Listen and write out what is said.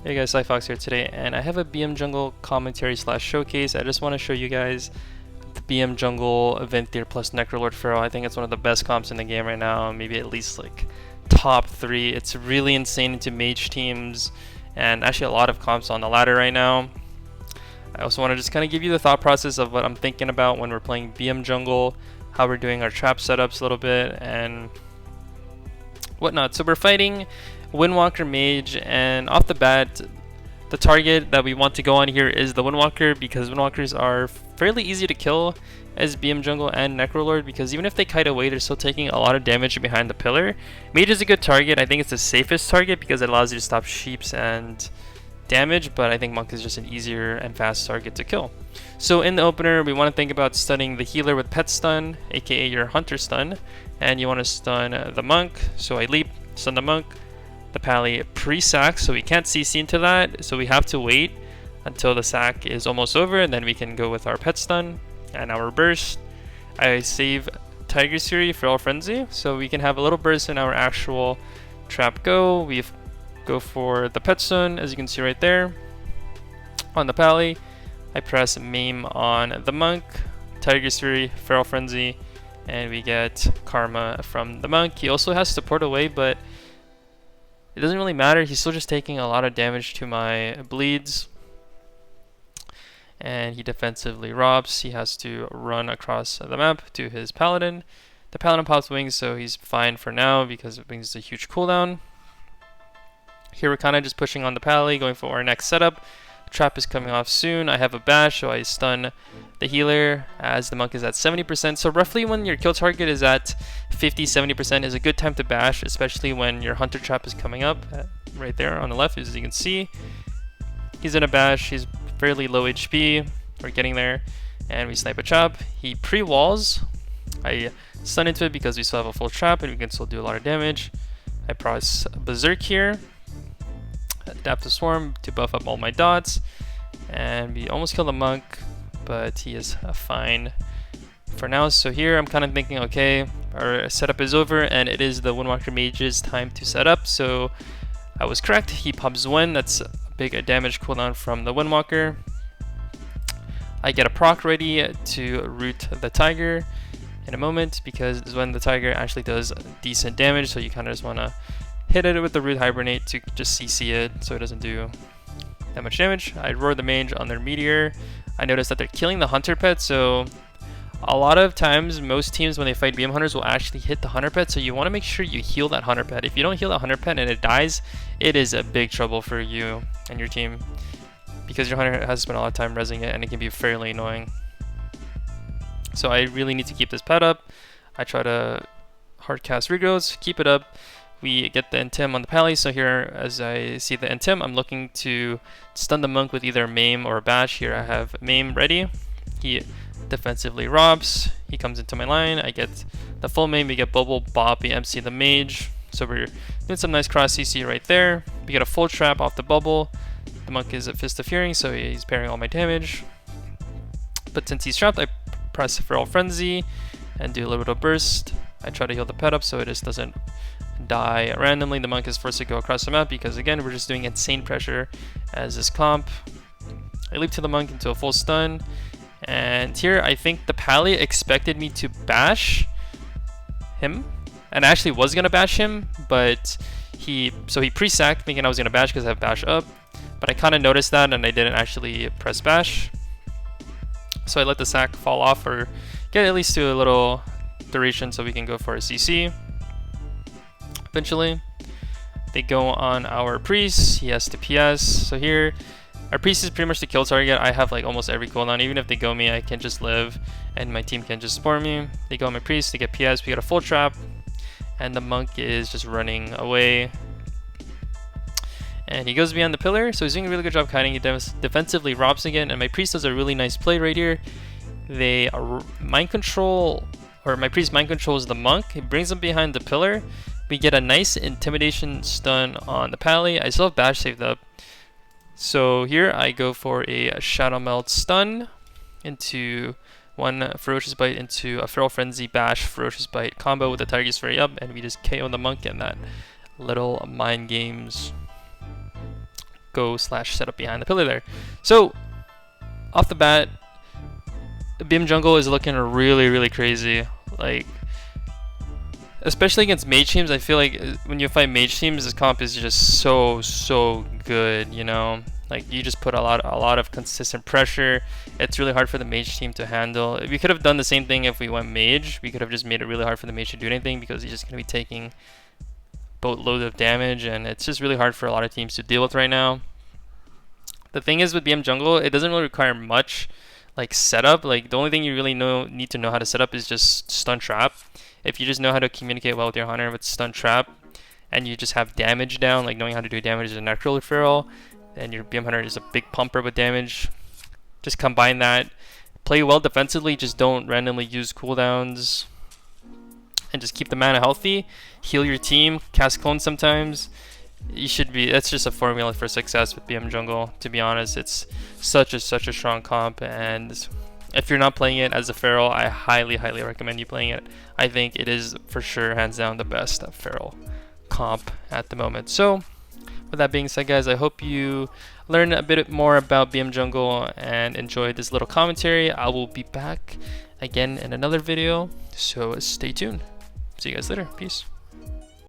Hey guys, Fox here today, and I have a BM Jungle commentary slash showcase. I just want to show you guys the BM Jungle Venthyr plus Necrolord Pharaoh. I think it's one of the best comps in the game right now, maybe at least like top 3. It's really insane into mage teams, and actually a lot of comps on the ladder right now. I also want to just kind of give you the thought process of what I'm thinking about when we're playing BM Jungle, how we're doing our trap setups a little bit, and whatnot. So we're fighting Windwalker Mage, and off the bat, the target that we want to go on here is the Windwalker, because Windwalkers are fairly easy to kill as BM Jungle and Necrolord, because even if they kite away, they're still taking a lot of damage behind the pillar. Mage is a good target. I think it's the safest target because it allows you to stop sheeps and damage, but I think Monk is just an easier and fast target to kill. So in the opener, we want to think about stunning the healer with Pet Stun, aka your Hunter Stun, and you want to stun the Monk. So I leap, stun the Monk. The Pally pre-sack, so we can't CC into that, so we have to wait until the sack is almost over, and then we can go with our Pet Stun and our burst. I save Tiger's Fury for all Frenzy, so we can have a little burst in our actual trap go. We go for the Pet Stun, as you can see right there. On the Pally, I press Maim on the Monk, Tiger's Fury, Feral Frenzy, and we get Karma from the Monk. He also has support away, but it doesn't really matter. He's still just taking a lot of damage to my bleeds. And he defensively robs. He has to run across the map to his Paladin. The Paladin pops wings, so he's fine for now because wings is a huge cooldown. Here we're kind of just pushing on the Pally, going for our next setup. Trap is coming off soon. I have a bash, so I stun the healer as the Monk is at 70%. So roughly when your kill target is at 50-70% is a good time to bash, especially when your Hunter Trap is coming up. Right there on the left, as you can see. He's in a bash. He's fairly low HP. We're getting there. And we snipe a trap. He pre-walls. I stun into it because we still have a full trap and we can still do a lot of damage. I press Berserk here. Adapt to Swarm to buff up all my dots, and we almost kill the Monk, but he is fine for now. So here I'm kind of thinking, okay, our setup is over and it is the Windwalker Mage's time to set up. So I was correct. He pops Wen. That's a big damage cooldown from the Windwalker. I get a proc ready to root the Tiger in a moment, because when the Tiger actually does decent damage, so you kind of just want to hit it with the Root Hibernate to just CC it so it doesn't do that much damage. I roar the Mage on their Meteor. I noticed that they're killing the Hunter Pet, so a lot of times most teams when they fight BM Hunters will actually hit the Hunter Pet, so you want to make sure you heal that Hunter Pet. If you don't heal that Hunter Pet and it dies, it is a big trouble for you and your team, because your Hunter has spent a lot of time rezzing it and it can be fairly annoying. So I really need to keep this pet up. I try to hard cast Regrowths, keep it up. We get the Intim on the Pally, so here as I see the Intim, I'm looking to stun the Monk with either Maim or Bash. Here I have Maim ready. He defensively robs. He comes into my line. I get the full Maim. We get Bubble, Bop, we MC the Mage. So we're doing some nice cross CC right there. We get a full trap off the Bubble. The Monk is a Fist of Fury, so he's parrying all my damage. But since he's trapped, I press Feral Frenzy and do a little bit of burst. I try to heal the pet up so it just doesn't die randomly. The Monk is forced to go across the map because again we're just doing insane pressure as this comp. I leap to the Monk into a full stun, and here I think the Pally expected me to bash him, and I actually was gonna bash him, but he pre-sacked thinking I was gonna bash because I have bash up, but I kind of noticed that and I didn't actually press bash, so I let the sack fall off or get at least to a little duration so we can go for a CC. Eventually, they go on our priest. He has to PS. So here, our priest is pretty much the kill target. I have like almost every cooldown. Even if they go me, I can just live, and my team can just spawn me. They go on my priest. They get PS. We get a full trap, and the Monk is just running away. And he goes beyond the pillar, so he's doing a really good job kiting. He defensively robs again, and my priest does a really nice play right here. They mind control, or my priest mind controls the Monk. He brings him behind the pillar. We get a nice intimidation stun on the Pally. I still have bash saved up. So here I go for a Shadow Melt stun into one Ferocious Bite into a Feral Frenzy bash Ferocious Bite combo with the Tiger's Fury up, and we just KO the Monk in that little mind games. go / set up behind the pillar there. So off the bat, BM jungle is looking really crazy. Like, especially against mage teams, I feel like when you fight mage teams, this comp is just so good, you know? Like, you just put a lot of consistent pressure. It's really hard for the mage team to handle. We could have done the same thing if we went mage. We could have just made it really hard for the mage to do anything, because he's just going to be taking boatloads of damage, and it's just really hard for a lot of teams to deal with right now. The thing is with BM jungle, it doesn't really require much like setup. Like, the only thing you really need to know how to set up is just stun trap. If you just know how to communicate well with your hunter with stun trap, and you just have damage down, like knowing how to do damage as a Necrolord feral, and your BM hunter is a big pumper with damage, just combine that, play well defensively, just don't randomly use cooldowns, and just keep the mana healthy, heal your team, cast clones sometimes. You should be, that's just a formula for success with BM jungle, to be honest. It's such a strong comp, and if you're not playing it as a feral, I highly recommend you playing it. I think it is for sure hands down the best feral comp at the moment. So with that being said, guys, I hope you learned a bit more about BM jungle and enjoyed this little commentary. I will be back again in another video, so stay tuned. See you guys later. Peace.